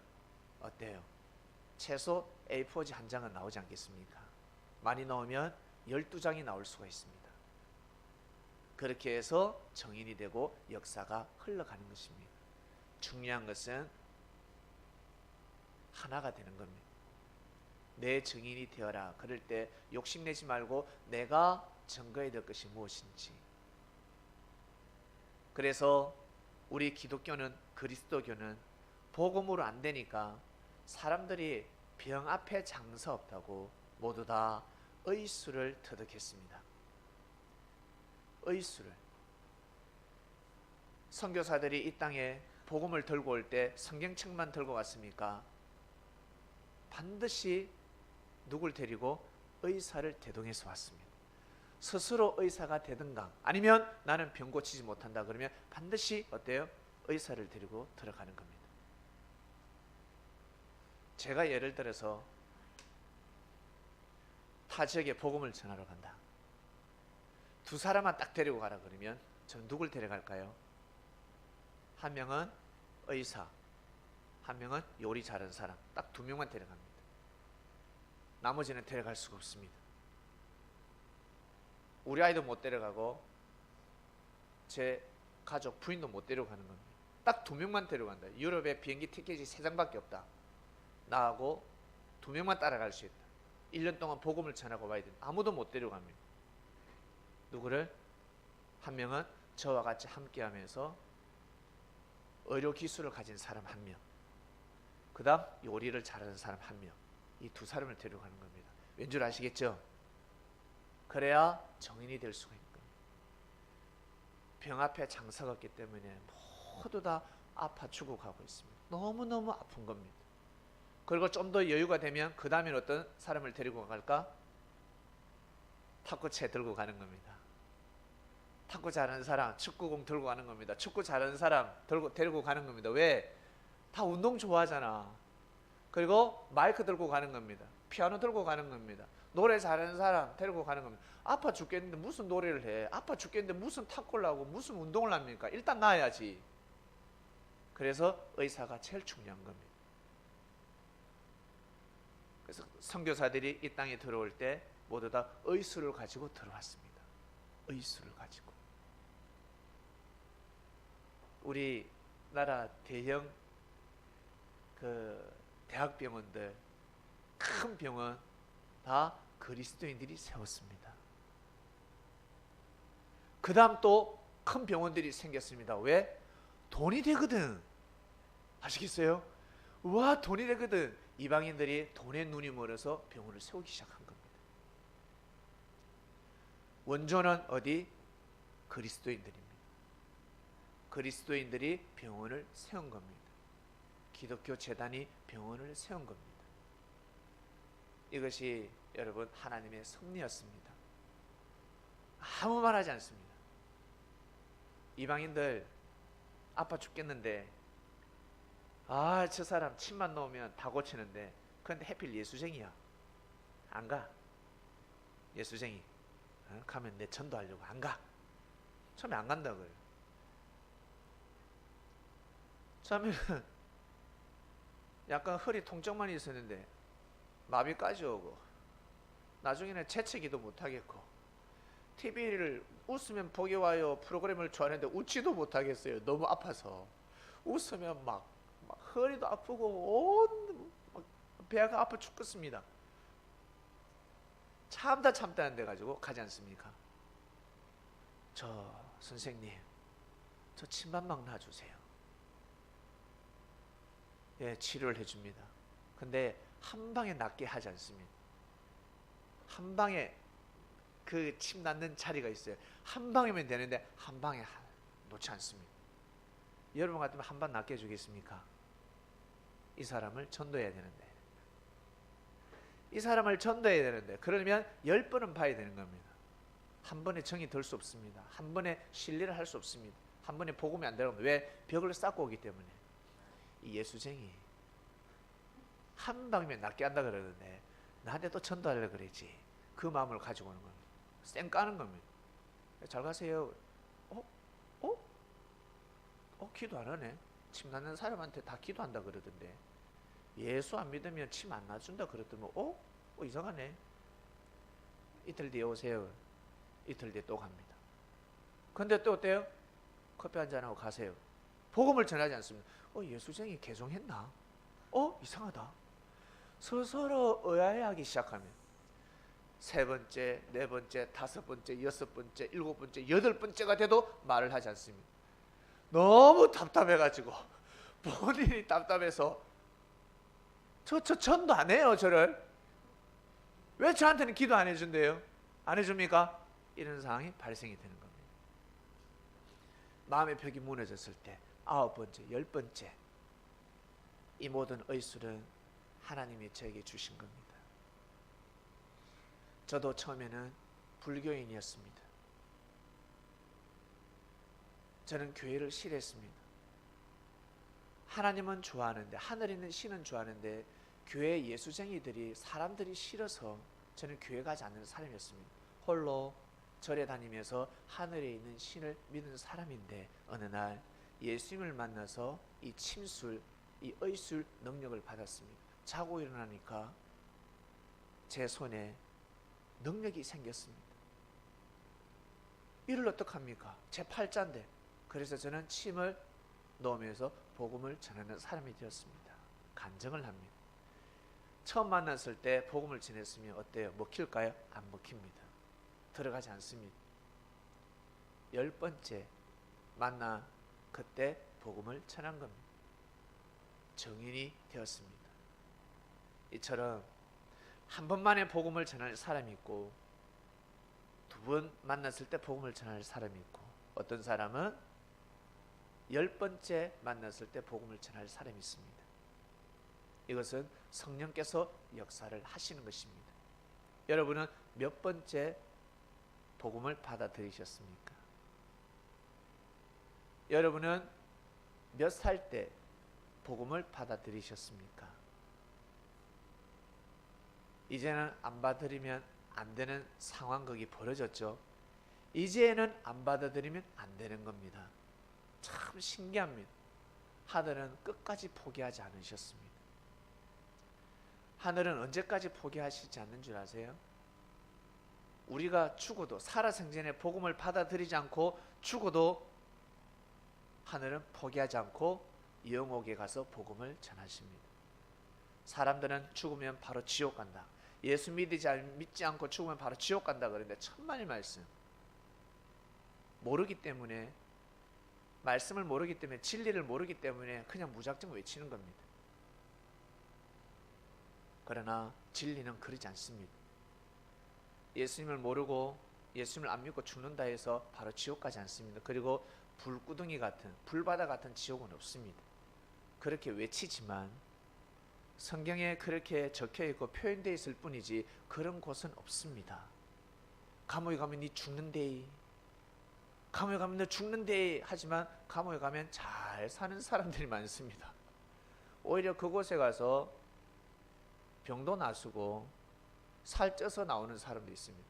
어때요? 최소 A4지 한 장은 나오지 않겠습니까? 많이 나오면 12장이 나올 수가 있습니다. 그렇게 해서 정인이 되고 역사가 흘러가는 것입니다. 중요한 것은 하나가 되는 겁니다. 내 증인이 되어라. 그럴 때 욕심내지 말고 내가 증거해야 될 것이 무엇인지. 그래서 우리 기독교는, 그리스도교는 복음으로 안 되니까 사람들이 병 앞에 장사 없다고 모두 다 의수를 터득했습니다. 의수를. 선교사들이 이 땅에 복음을 들고 올 때 성경책만 들고 갔습니까? 반드시 누굴 데리고? 의사를 대동해서 왔습니다. 스스로 의사가 되든가 아니면 나는 병 고치지 못한다 그러면 반드시 어때요? 의사를 데리고 들어가는 겁니다. 제가 예를 들어서 타 지역에 복음을 전하러 간다. 두 사람만 딱 데리고 가라 그러면 저는 누굴 데려갈까요? 한 명은 의사, 한 명은 요리 잘하는 사람. 딱 두 명만 데려갑니다. 나머지는 데려갈 수가 없습니다. 우리 아이도 못 데려가고 제 가족 부인도 못 데려가는 겁니다. 딱 두 명만 데려간다. 유럽에 비행기 티켓이 3장밖에 없다. 나하고 두 명만 따라갈 수 있다. 1년 동안 복음을 전하고 와야 된다. 아무도 못 데려갑니다. 누구를? 한 명은 저와 같이 함께하면서 의료 기술을 가진 사람 한 명, 그 다음 요리를 잘하는 사람 한 명. 이 두 사람을 데려가는 겁니다. 왠 줄 아시겠죠? 그래야 정인이 될 수가 있는 겁니다. 병 앞에 장사가 없기 때문에 모두 다 아파 죽어가고 있습니다. 너무너무 아픈 겁니다. 그리고 좀 더 여유가 되면 그 다음엔 어떤 사람을 데리고 갈까? 탁구채 들고 가는 겁니다. 탁구 잘하는 사람 축구공 들고 가는 겁니다. 축구 잘하는 사람 데리고 가는 겁니다. 왜? 다 운동 좋아하잖아. 그리고 마이크 들고 가는 겁니다. 피아노 들고 가는 겁니다. 노래 잘하는 사람 데리고 가는 겁니다. 아파 죽겠는데 무슨 노래를 해? 아파 죽겠는데 무슨 탁구를 하고 무슨 운동을 합니까? 일단 나아야지. 그래서 의사가 제일 중요한 겁니다. 그래서 선교사들이 이 땅에 들어올 때 모두 다 의수를 가지고 들어왔습니다. 의수를 가지고. 우리나라 대형 그 대학병원들, 큰 병원 다 그리스도인들이 세웠습니다. 그 다음 또 큰 병원들이 생겼습니다. 왜? 돈이 되거든. 아시겠어요? 와, 돈이 되거든. 이방인들이 돈에 눈이 멀어서 병원을 세우기 시작한 겁니다. 원조는 어디? 그리스도인들입니다. 그리스도인들이 병원을 세운 겁니다. 기독교 재단이 병원을 세운 겁니다. 이것이 여러분 하나님의 섭리였습니다. 아무 말 하지 않습니다. 이방인들 아파 죽겠는데 저 사람 침만 놓으면 다 고치는데 그런데 하필 예수쟁이야. 안 가. 예수쟁이. 가면 내 전도하려고 안 가. 처음에 안 간다 그래요. 처음에는 약간 허리 통증만 있었는데 마비까지 오고 나중에는 재채기도 못하겠고 TV를 웃으면 보기 와요 프로그램을 좋아하는데 웃지도 못하겠어요. 너무 아파서. 웃으면 막 허리도 아프고 온 배가 아파 죽겠습니다. 참다 하는데 가지고 가지 않습니까? 저 선생님 저 침반만 놔주세요. 예, 치료를 해줍니다. 근데 한 방에 낫게 하지 않습니다. 한 방에 그 침 낫는 자리가 있어요. 한 방이면 되는데 한 방에 놓지 않습니다. 여러분 같으면 한 방 낫게 해주겠습니까? 이 사람을 전도해야 되는데 그러면 10번은 봐야 되는 겁니다. 한 번에 정이 들 수 없습니다. 한 번에 신뢰를 할 수 없습니다. 한 번에 복음이 안 되는 겁니다. 왜? 벽을 쌓고 오기 때문에. 이 예수쟁이 한 방이면 낫게 한다 그러는데 나한테 또 전도하려고 그러지. 그 마음을 가지고 오는 겁니다. 쌩 까는 겁니다. 잘 가세요. 기도 안 하네. 침 낫는 사람한테 다 기도한다 그러던데 예수 안 믿으면 침 안 놔준다 그랬더니 이상하네. 이틀 뒤에 오세요. 이틀 뒤에 또 갑니다. 근데 또 어때요? 커피 한잔하고 가세요. 복음을 전하지 않습니다. 예수쟁이 개종했나? 이상하다. 서로 의아해하기 시작하면 세 번째, 네 번째, 다섯 번째, 여섯 번째, 일곱 번째, 여덟 번째가 돼도 말을 하지 않습니다. 너무 답답해가지고 본인이 답답해서 저 전도 안 해요. 저를 왜 저한테는 기도 안 해준대요? 안 해줍니까? 이런 상황이 발생이 되는 겁니다. 마음의 벽이 무너졌을 때 9번째, 10번째 이 모든 의술은 하나님이 저에게 주신 겁니다. 저도 처음에는 불교인이었습니다. 저는 교회를 싫어했습니다. 하나님은 좋아하는데 하늘에 있는 신은 좋아하는데 교회 예수쟁이들이 사람들이 싫어서 저는 교회 가지 않는 사람이었습니다. 홀로 절에 다니면서 하늘에 있는 신을 믿는 사람인데 어느 날 예수님을 만나서 이 침술, 이 의술 능력을 받았습니다. 자고 일어나니까 제 손에 능력이 생겼습니다. 이를 어떡합니까? 제 팔자인데. 그래서 저는 침을 놓으면서 복음을 전하는 사람이 되었습니다. 간증을 합니다. 처음 만났을 때 복음을 전했으면 어때요? 먹힐까요? 안 먹힙니다. 들어가지 않습니다. 10번째 만나 그때 복음을 전한 겁니다. 정인이 되었습니다. 이처럼 한 번만에 복음을 전할 사람이 있고 두 번 만났을 때 복음을 전할 사람이 있고 어떤 사람은 10번째 만났을 때 복음을 전할 사람이 있습니다. 이것은 성령께서 역사를 하시는 것입니다. 여러분은 몇 번째 복음을 받아들이셨습니까? 여러분은 몇 살 때 복음을 받아들이셨습니까? 이제는 안 받아들이면 안 되는 상황극이 벌어졌죠. 이제는 안 받아들이면 안 되는 겁니다. 참 신기합니다. 하늘은 끝까지 포기하지 않으셨습니다. 하늘은 언제까지 포기하시지 않는 줄 아세요? 우리가 죽어도 살아생전에 복음을 받아들이지 않고 죽어도 하늘은 포기하지 않고 영옥에 가서 복음을 전하십니다. 사람들은 죽으면 바로 지옥 간다. 예수 믿지 않고 죽으면 바로 지옥 간다 그러는데 천만의 말씀. 모르기 때문에, 말씀을 모르기 때문에, 진리를 모르기 때문에 그냥 무작정 외치는 겁니다. 그러나 진리는 그러지 않습니다. 예수님을 모르고 예수님을 안 믿고 죽는다 해서 바로 지옥 가지 않습니다. 그리고 불구덩이 같은, 불바다 같은 지옥은 없습니다. 그렇게 외치지만 성경에 그렇게 적혀있고 표현되어 있을 뿐이지 그런 곳은 없습니다. 감옥에 가면 니 죽는데, 감옥에 가면 너 죽는데 하지만 감옥에 가면 잘 사는 사람들이 많습니다. 오히려 그곳에 가서 병도 나수고 살쪄서 나오는 사람도 있습니다.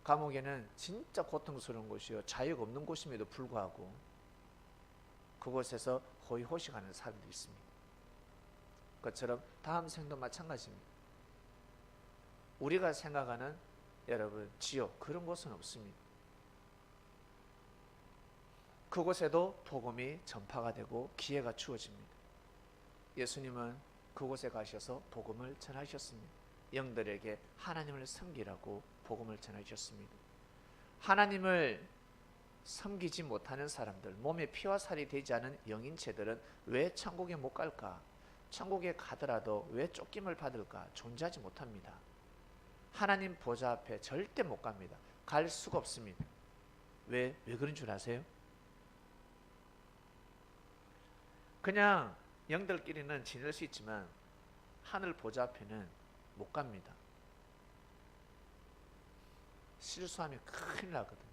감옥에는 진짜 고통스러운 곳이요, 자유가 없는 곳임에도 불구하고 그곳에서 호의호식하는 사람들이 있습니다. 그것처럼 다음 생도 마찬가지입니다. 우리가 생각하는 여러분 지옥, 그런 곳은 없습니다. 그곳에도 복음이 전파가 되고 기회가 주어집니다. 예수님은 그곳에 가셔서 복음을 전하셨습니다. 영들에게 하나님을 섬기라고 복음을 전하셨습니다. 하나님을 섬기지 못하는 사람들, 몸에 피와 살이 되지 않은 영인체들은 왜 천국에 못 갈까? 천국에 가더라도 왜 쫓김을 받을까? 존재하지 못합니다. 하나님 보좌 앞에 절대 못 갑니다. 갈 수가 없습니다. 왜 그런 줄 아세요? 그냥 영들끼리는 지낼 수 있지만 하늘 보좌 앞에는 못 갑니다. 실수하면 큰일 나거든요.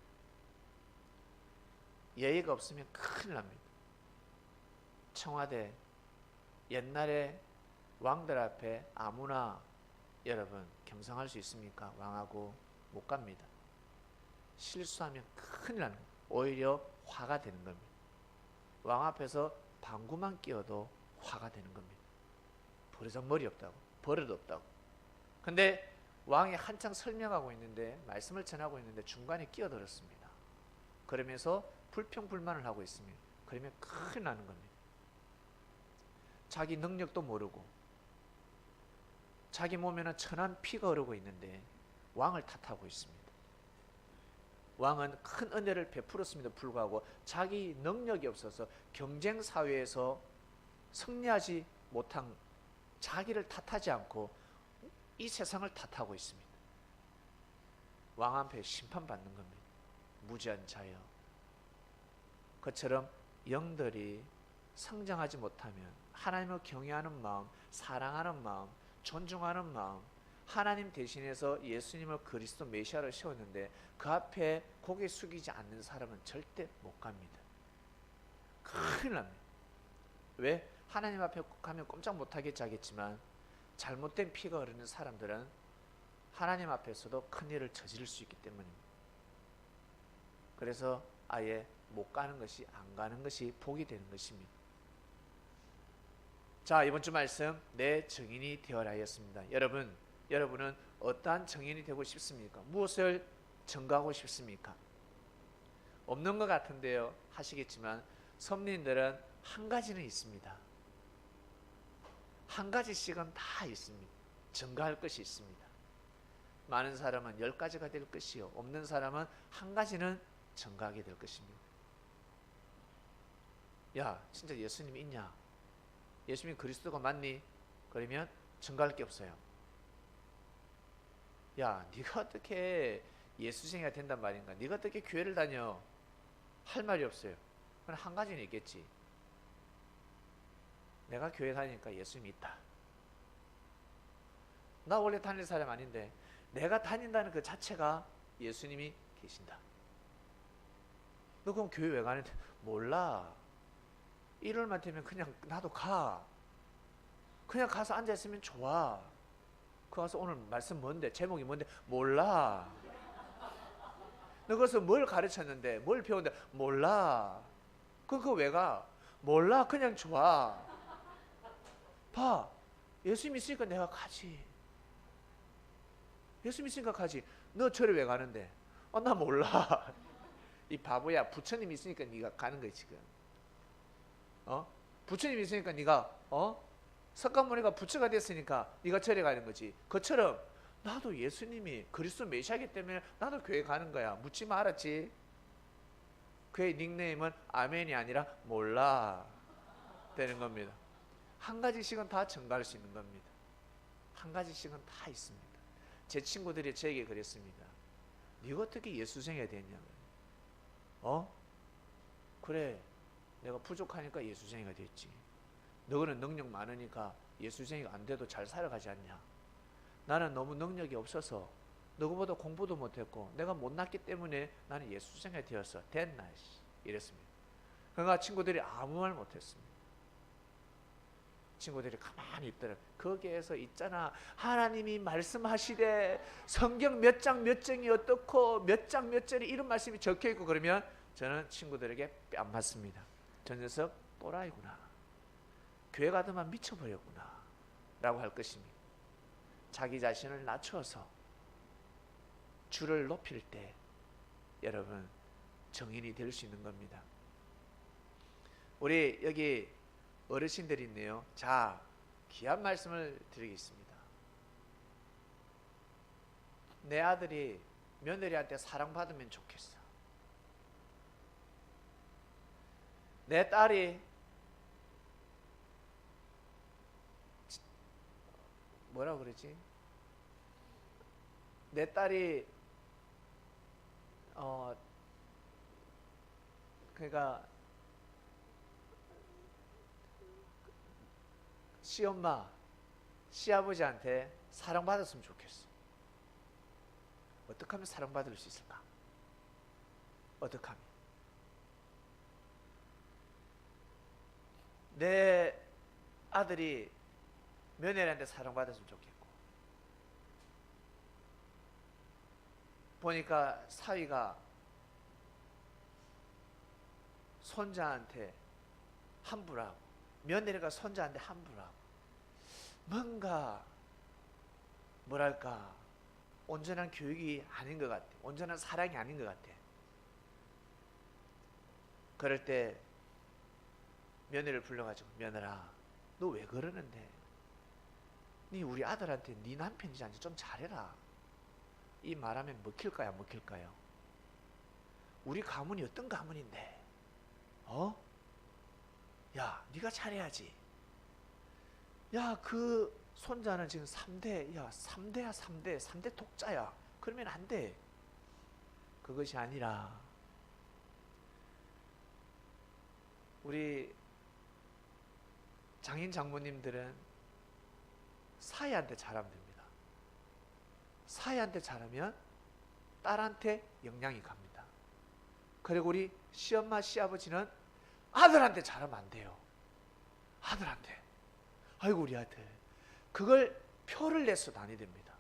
예의가 없으면 큰일 납니다. 청와대, 옛날에 왕들 앞에 아무나 여러분 겸상할 수 있습니까? 왕하고 못 갑니다. 실수하면 큰일 납니다. 오히려 화가 되는 겁니다. 왕 앞에서 방구만 끼어도 화가 되는 겁니다. 버르장머리 없다고, 버릇 없다고. 근데 왕이 한창 설명하고 있는데, 말씀을 전하고 있는데 중간에 끼어들었습니다. 그러면서 불평불만을 하고 있습니다. 그러면 큰일 나는 겁니다. 자기 능력도 모르고 자기 몸에는 천한 피가 흐르고 있는데 왕을 탓하고 있습니다. 왕은 큰 은혜를 베풀었음에도 불구하고 자기 능력이 없어서 경쟁 사회에서 승리하지 못한 자기를 탓하지 않고 이 세상을 탓하고 있습니다. 왕 앞에 심판받는 겁니다. 무지한 자여. 그처럼 영들이 성장하지 못하면 하나님을 경외하는 마음, 사랑하는 마음, 존중하는 마음, 하나님 대신해서 예수님을 그리스도 메시아로 세웠는데 그 앞에 고개 숙이지 않는 사람은 절대 못 갑니다. 큰일 납니다. 왜? 하나님 앞에 가면 꼼짝 못하겠지 하겠지만 잘못된 피가 흐르는 사람들은 하나님 앞에서도 큰일을 저지를 수 있기 때문입니다. 그래서 아예 못 가는 것이, 안 가는 것이 복이 되는 것입니다. 자, 이번 주 말씀, 내 증인이 되어라 하였습니다. 여러분은 어떠한 증인이 되고 싶습니까? 무엇을 증거하고 싶습니까? 없는 것 같은데요, 하시겠지만 선민들은 한 가지는 있습니다. 한 가지씩은 다 있습니다. 증거할 것이 있습니다. 많은 사람은 10가지가 될 것이요, 없는 사람은 한 가지는 증거하게 될 것입니다. 야, 진짜 예수님이 있냐? 예수님이 그리스도가 맞니? 그러면 증거할 게 없어요. 야, 네가 어떻게 예수쟁이가 된단 말인가? 네가 어떻게 교회를 다녀? 할 말이 없어요. 그럼 한 가지는 있겠지. 내가 교회 다니니까 예수님이 있다. 나 원래 다닐 사람 아닌데 내가 다닌다는 그 자체가 예수님이 계신다. 너 그럼 교회 왜 가는데? 몰라. 일요일만 되면 그냥 나도 가. 그냥 가서 앉아있으면 좋아. 그 가서 오늘 말씀 뭔데? 제목이 뭔데? 몰라. 너 거기서 뭘 가르쳤는데? 뭘 배웠는데? 몰라. 그거 왜 가? 몰라. 그냥 좋아. 봐. 예수님 있으니까 내가 가지. 예수님 있으니까 가지. 너 절에 왜 가는데? 나 몰라. 이 바보야. 부처님 있으니까 네가 가는 거야 지금. 부처님 있으니까 네가 석가모니가 부처가 됐으니까 네가 절에 가는 거지. 그처럼 나도 예수님이 그리스도 메시아이기 때문에 나도 교회 가는 거야. 묻지 마. 알았지? 그의 닉네임은 아멘이 아니라 몰라 되는 겁니다. 한 가지씩은 다 증가할 수 있는 겁니다. 한 가지씩은 다 있습니다. 제 친구들이 저에게 그랬습니다. 네가 어떻게 예수생이 됐냐고요. 그래, 내가 부족하니까 예수생이가 됐지. 너는 능력 많으니까 예수생이가 안 돼도 잘 살아가지 않냐. 나는 너무 능력이 없어서 너보다 공부도 못했고 내가 못났기 때문에 나는 예수생이 되었어. 됐나 이랬습니다. 그러니까 친구들이 아무 말 못했습니다. 친구들이 가만히 있더라고요. 거기에서 있잖아, 하나님이 말씀하시되 성경 몇 장 몇 장이 어떻고 몇 장 몇 절에 이런 말씀이 적혀있고 그러면 저는 친구들에게 뺨 맞습니다. 저 녀석 또라이구나, 교회 가더만 미쳐버렸구나 라고 할 것입니다. 자기 자신을 낮춰서 주를 높일 때 여러분 정인이 될 수 있는 겁니다. 우리 여기 어르신들이 있네요. 자, 귀한 말씀을 드리겠습니다. 내 아들이 며느리한테 사랑받으면 좋겠어. 내 딸이 뭐라 그러지? 내 딸이 그러니까 시엄마, 시아버지한테 사랑받았으면 좋겠어. 어떻게 하면 사랑받을 수 있을까? 어떻게 하면? 내 아들이 며느리한테 사랑받았으면 좋겠고, 보니까 사위가 손자한테 함부로하고 며느리가 손자한테 함부로하고 뭔가 뭐랄까 온전한 교육이 아닌 것 같아. 온전한 사랑이 아닌 것 같아. 그럴 때 며느리를 불러가지고, 며느라, 너 왜 그러는데? 네 우리 아들한테 네 남편이지 않지 좀 잘해라. 이 말하면 먹힐까요 안 먹힐까요? 우리 가문이 어떤 가문인데 야, 네가 잘해야지. 야, 그 손자는 지금 3대, 야, 3대야, 3대 독자야. 그러면 안 돼. 그것이 아니라 우리 장인 장모님들은 사위한테 잘하면 됩니다. 사위한테 잘하면 딸한테 영향이 갑니다. 그리고 우리 시엄마, 시아버지는 아들한테 잘하면 안 돼요. 아들한테. 아이고 우리 아들. 그걸 표를 내서도 아니 됩니다.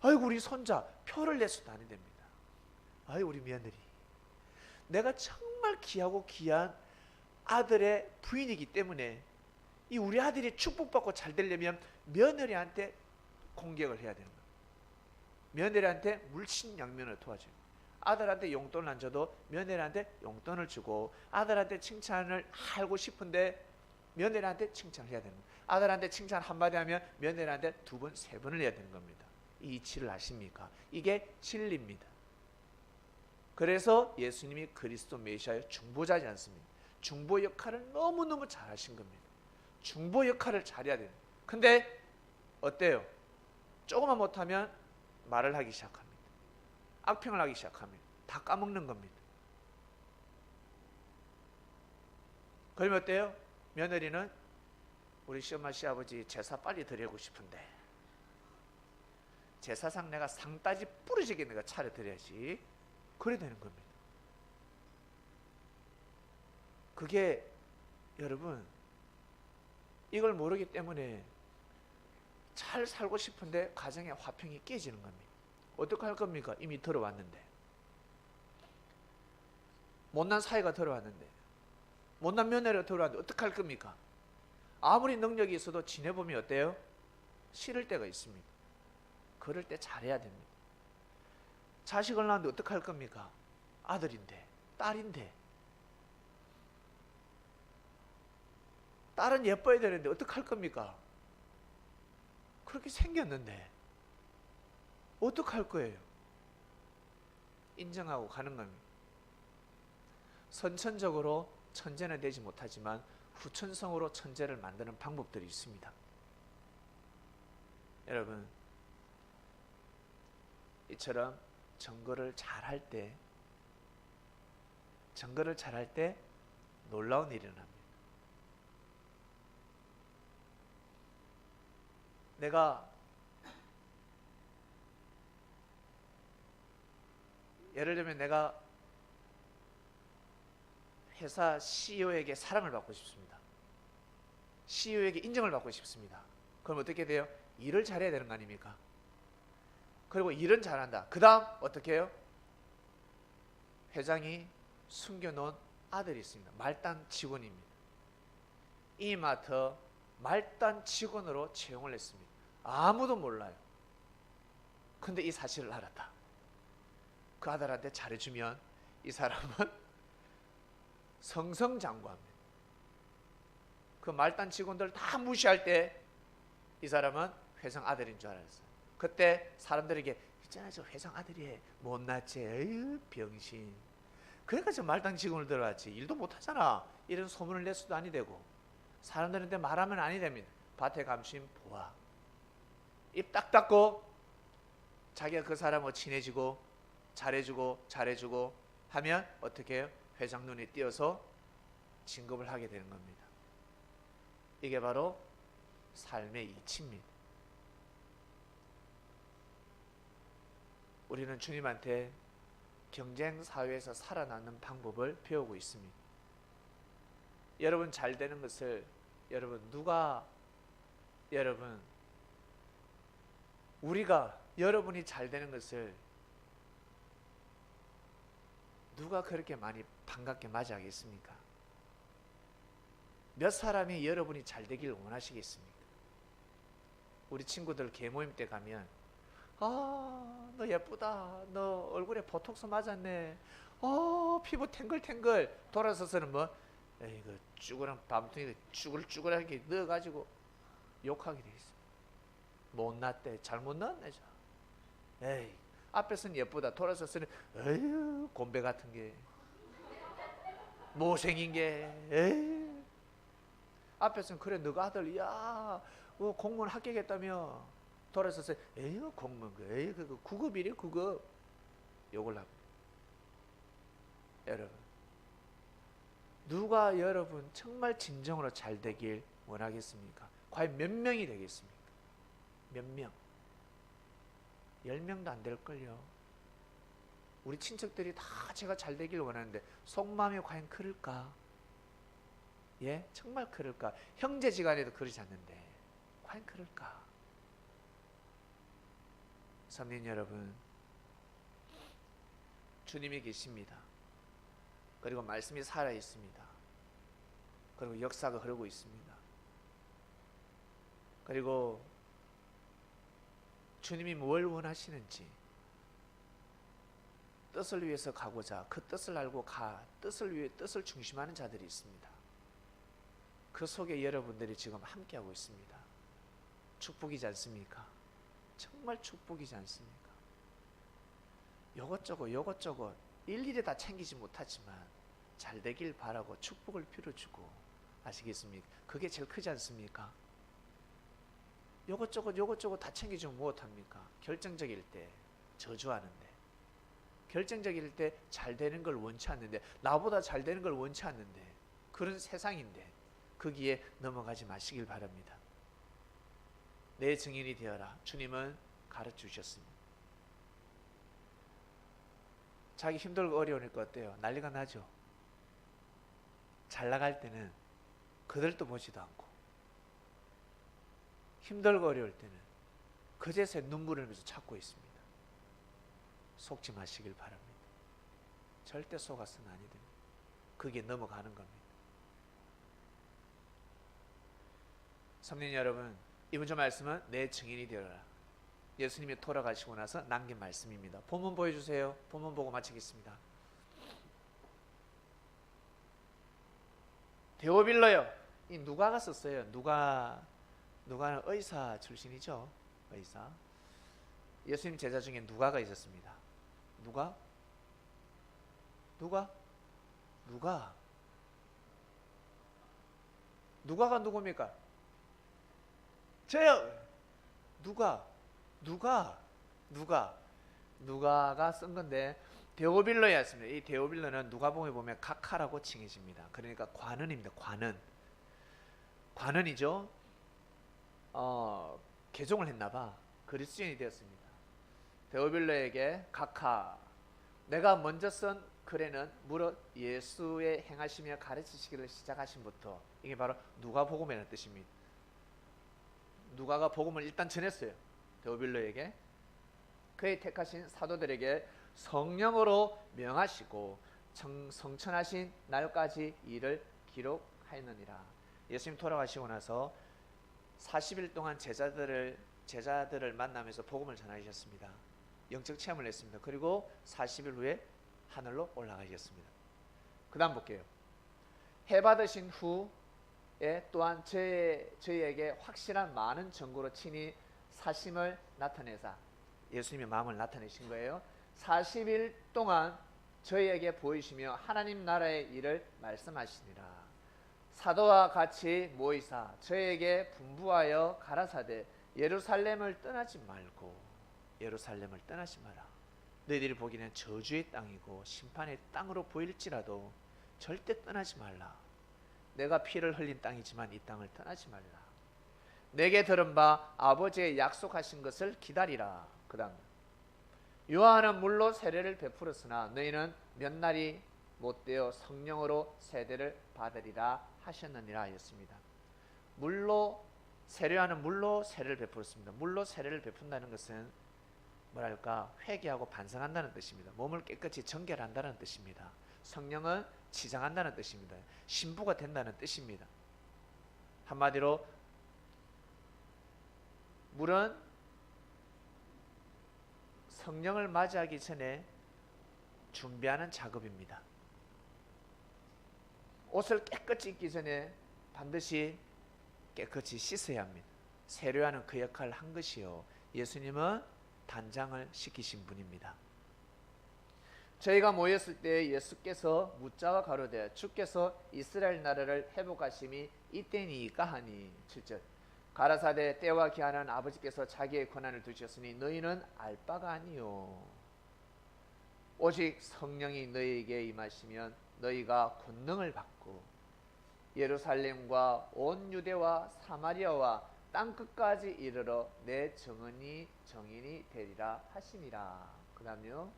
아이고 우리 손자. 표를 내서도 아니 됩니다. 아이고 우리 며느리. 내가 정말 귀하고 귀한 아들의 부인이기 때문에 이 우리 아들이 축복받고 잘 되려면 며느리한테 공격을 해야 되는 거예요. 며느리한테 물신양면을 도와줘요. 아들한테 용돈을 안 줘도 며느리한테 용돈을 주고, 아들한테 칭찬을 하고 싶은데 며느리한테 칭찬을 해야 되는 거예요. 아들한테 칭찬 한마디 하면 며느리한테 2번, 3번을 해야 되는 겁니다. 이 이치를 아십니까? 이게 진리입니다. 그래서 예수님이 그리스도 메시아의 중보자지 않습니까? 중보 역할을 너무너무 잘하신 겁니다. 중보 역할을 잘해야 돼요. 근데 어때요? 조금만 못하면 말을 하기 시작합니다. 악평을 하기 시작합니다. 다 까먹는 겁니다. 그러면 어때요? 며느리는 우리 시엄마 시아버지 제사 빨리 드리고 싶은데 제사상 내가 상따지 부러지게 내가 차려드려야지. 그래 되는 겁니다. 그게 여러분 이걸 모르기 때문에 잘 살고 싶은데 가정의 화평이 깨지는 겁니다. 어떻게 할 겁니까? 이미 들어왔는데, 못난 사이가 들어왔는데, 못난 며느리가 들어왔는데 어떻게 할 겁니까? 아무리 능력이 있어도 지내보면 어때요? 싫을 때가 있습니다. 그럴 때 잘해야 됩니다. 자식을 낳았는데 어떻게 할 겁니까? 아들인데, 딸인데, 딸은 예뻐야 되는데 어떻게 할 겁니까? 그렇게 생겼는데 어떻게 할 거예요? 인정하고 가는 겁니다. 선천적으로 천재는 되지 못하지만 후천성으로 천재를 만드는 방법들이 있습니다. 여러분, 이처럼 정거를 잘할 때 놀라운 일이 일어납니다. 내가 예를 들면 내가 회사 CEO에게 사랑을 받고 싶습니다. CEO에게 인정을 받고 싶습니다. 그럼 어떻게 돼요? 일을 잘해야 되는 거 아닙니까? 그리고 일은 잘한다. 그 다음 어떻게 해요? 회장이 숨겨놓은 아들이 있습니다. 말단 직원입니다. 이마트 말단 직원으로 채용을 했습니다. 아무도 몰라요. 근데 이 사실을 알았다. 그 아들한테 잘해주면 이 사람은 성성장구합니다. 그 말단 직원들 다 무시할 때 이 사람은 회장 아들인 줄 알았어요. 그때 사람들에게 있잖아, 저 회장 아들이 못났지, 에휴 병신. 그러니까 저 말단 직원을 들어왔지, 일도 못하잖아, 이런 소문을 낼 수도 아니 되고, 사람들한테 말하면 아니 됩니다. 밭에 감추인 보아. 입 딱 닫고 자기가 그 사람하고 친해지고 잘해주고 하면 어떻게 해요? 회장 눈에 띄어서 진급을 하게 되는 겁니다. 이게 바로 삶의 이치입니다. 우리는 주님한테 경쟁 사회에서 살아남는 방법을 배우고 있습니다. 여러분 잘 되는 것을 여러분이 잘 되는 것을 누가 그렇게 많이 반갑게 맞이하겠습니까? 몇 사람이 여러분이 잘 되기를 원하시겠습니까? 우리 친구들 개모임 때 가면 너 예쁘다, 너 얼굴에 보톡스 맞았네, 피부 탱글탱글. 돌아서서는 에이그 쭈그란 밤둥이 쭈글쭈글하게 넣어가지고 욕하게 돼 있어. 못났대, 잘못 넣었네 저. 에이, 앞에서는 예쁘다, 돌아서서는 에휴 곰배 같은 게, 못생긴 게, 에이. 앞에서는 그래 너가 아들 공무원 합격했다며, 돌아서서 에휴 공무원 그거 9급이래 9급 욕을 하고. 여러분, 누가 여러분 정말 진정으로 잘 되길 원하겠습니까? 과연 몇 명이 되겠습니까? 몇 명? 10명도 안 될걸요. 우리 친척들이 다 제가 잘 되길 원하는데 속마음이 과연 그럴까? 예? 정말 그럴까? 형제지간에도 그러지 않는데 과연 그럴까? 성민 여러분, 주님이 계십니다. 그리고 말씀이 살아있습니다. 그리고 역사가 흐르고 있습니다. 그리고 주님이 뭘 원하시는지, 뜻을 위해서 가고자 그 뜻을 알고 뜻을 위해 뜻을 중심하는 자들이 있습니다. 그 속에 여러분들이 지금 함께하고 있습니다. 축복이지 않습니까? 정말 축복이지 않습니까? 요것저것 일일이 다 챙기지 못하지만 잘 되길 바라고 축복을 빌어주고, 아시겠습니까? 그게 제일 크지 않습니까? 요것저것 다 챙기주면 무엇합니까? 결정적일 때 저주하는데, 결정적일 때 잘 되는 걸 원치 않는데, 나보다 잘 되는 걸 원치 않는데 그런 세상인데 거기에 넘어가지 마시길 바랍니다. 내 증인이 되어라. 주님은 가르쳐 주셨습니다. 자기 힘들고 어려우니까 어때요? 난리가 나죠. 잘 나갈 때는 그들도 보지도 않고, 힘들고 어려울 때는 그제서야 눈물을 흘리면서 찾고 있습니다. 속지 마시길 바랍니다. 절대 속아서는 아니 됩니다. 그게 넘어가는 겁니다. 성도 여러분, 이번 주 말씀은 내 증인이 되어라. 예수님이 돌아가시고 나서 남긴 말씀입니다. 본문 보여주세요. 본문 보고 마치겠습니다. 데오빌로요. 이 누가가 썼어요. 누가는 의사 출신이죠. 의사. 예수님 제자 중에 누가가 있었습니다. 누가가 누굽니까? 저요. 누가가 쓴 건데 데오빌로였습니다. 이 데오빌로는 누가복음에 보면 각하라고 칭해집니다. 그러니까 관은입니다. 관은이죠. 개종을 했나봐. 그리스도인이 되었습니다. 데오빌로에게 각하, 내가 먼저 쓴 글에는 무릇 예수의 행하시며 가르치시기를 시작하신부터, 이게 바로 누가복음이라는 뜻입니다. 누가가 복음을 일단 전했어요. 데오빌로에게. 그의 택하신 사도들에게 성령으로 명하시고 성천하신 날까지 이를 기록하였느니라. 예수님 돌아가시고 나서 40일 동안 제자들을 만나면서 복음을 전하셨습니다. 영적 체험을 했습니다. 그리고 40일 후에 하늘로 올라가셨습니다. 그 다음 볼게요. 해 받으신 후에 또한 저희에게 확실한 많은 증거로 친히 사심을 나타내사, 예수님의 마음을 나타내신 거예요. 40일 동안 저희에게 보이시며 하나님 나라의 일을 말씀하시니라. 사도와 같이 모이사 저희에게 분부하여 가라사대 예루살렘을 떠나지 말고, 예루살렘을 떠나지 마라. 너희들이 보기에는 저주의 땅이고 심판의 땅으로 보일지라도 절대 떠나지 말라. 내가 피를 흘린 땅이지만 이 땅을 떠나지 말라. 내게 들은 바 아버지의 약속하신 것을 기다리라. 그 다음, 요한은 물로 세례를 베풀었으나 너희는 몇 날이 못되어 성령으로 세례를 받으리라 하셨느니라 하였습니다. 요한은 물로 세례를 베풀었습니다. 물로 세례를 베푼다는 것은 뭐랄까, 회개하고 반성한다는 뜻입니다. 몸을 깨끗이 정결한다는 뜻입니다. 성령은 치장한다는 뜻입니다. 신부가 된다는 뜻입니다. 한마디로 물은 성령을 맞이하기 전에 준비하는 작업입니다. 옷을 깨끗이 입기 전에 반드시 깨끗이 씻어야 합니다. 세례요한은 그 역할을 한 것이요, 예수님은 단장을 시키신 분입니다. 저희가 모였을 때 예수께서 묻자와 가로되 주께서 이스라엘 나라를 회복하심이 이때니까 하니, 7절, 가라사대 때와 기한은 아버지께서 자기의 권한을 두셨으니 너희는 알 바가 아니요, 오직 성령이 너희에게 임하시면 너희가 권능을 받고 예루살렘과 온 유대와 사마리아와 땅끝까지 이르러 내 정인이 되리라 하시니라. 그 다음요,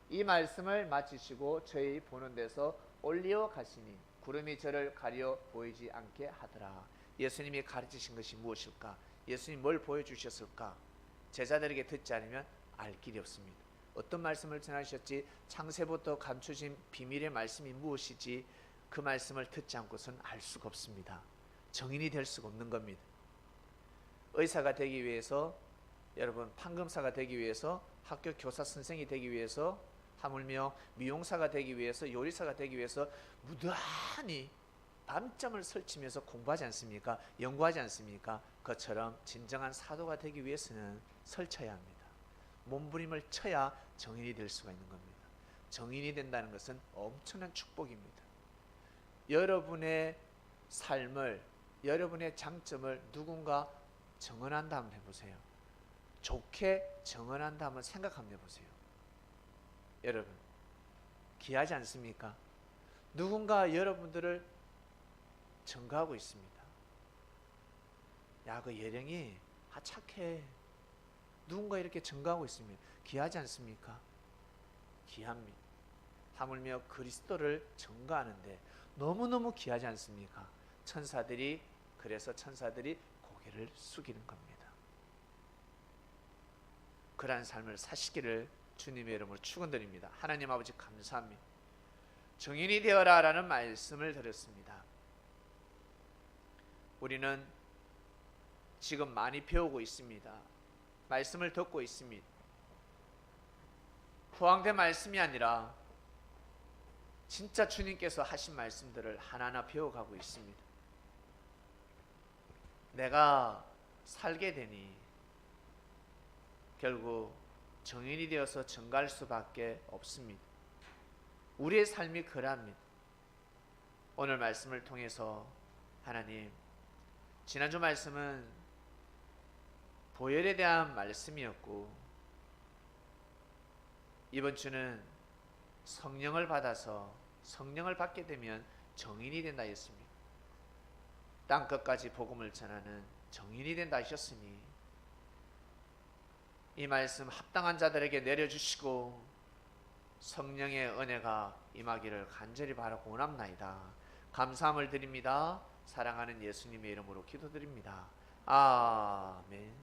이 말씀을 마치시고 저희 보는 데서 올리어 가시니 구름이 저를 가려 보이지 않게 하더라. 예수님이 가르치신 것이 무엇일까? 예수님이 뭘 보여주셨을까? 제자들에게 듣지 않으면 알 길이 없습니다. 어떤 말씀을 전하셨지, 창세부터 감추신 비밀의 말씀이 무엇이지, 그 말씀을 듣지 않고서는 알 수가 없습니다. 정인이 될 수가 없는 겁니다. 의사가 되기 위해서, 여러분 판검사가 되기 위해서, 학교 교사 선생이 되기 위해서, 하물며 미용사가 되기 위해서, 요리사가 되기 위해서 무단히 밤잠을 설치면서 공부하지 않습니까? 연구하지 않습니까? 그처럼 진정한 사도가 되기 위해서는 설쳐야 합니다. 몸부림을 쳐야 정인이 될 수가 있는 겁니다. 정인이 된다는 것은 엄청난 축복입니다. 여러분의 삶을, 여러분의 장점을 누군가 정언한다 한번 해보세요. 좋게 정언한다 한번 생각 한번 해보세요. 여러분 귀하지 않습니까? 누군가 여러분들을 증가하고 있습니다. 야, 그 예령이 착해. 누군가 이렇게 증가하고 있습니다. 귀하지 않습니까? 귀합니다. 하물며 그리스도를 증거하는데 너무너무 귀하지 않습니까? 그래서 천사들이 고개를 숙이는 겁니다. 그러한 삶을 사시기를 주님의 이름으로 축원드립니다. 하나님 아버지 감사합니다. 증인이 되어라 라는 말씀을 드렸습니다. 우리는 지금 많이 배우고 있습니다. 말씀을 듣고 있습니다. 포항된 말씀이 아니라 진짜 주님께서 하신 말씀들을 하나하나 배워가고 있습니다. 내가 살게 되니 결국 증인이 되어서 증가할 수밖에 없습니다. 우리의 삶이 그러합니다. 오늘 말씀을 통해서 하나님, 지난주 말씀은 보혈에 대한 말씀이었고 이번 주는 성령을 받아서 성령을 받게 되면 정인이 된다 했습니다. 땅끝까지 복음을 전하는 정인이 된다 하셨으니 이 말씀 합당한 자들에게 내려주시고 성령의 은혜가 임하기를 간절히 바라고 원합나이다. 감사함을 드립니다. 사랑하는 예수님의 이름으로 기도드립니다. 아멘.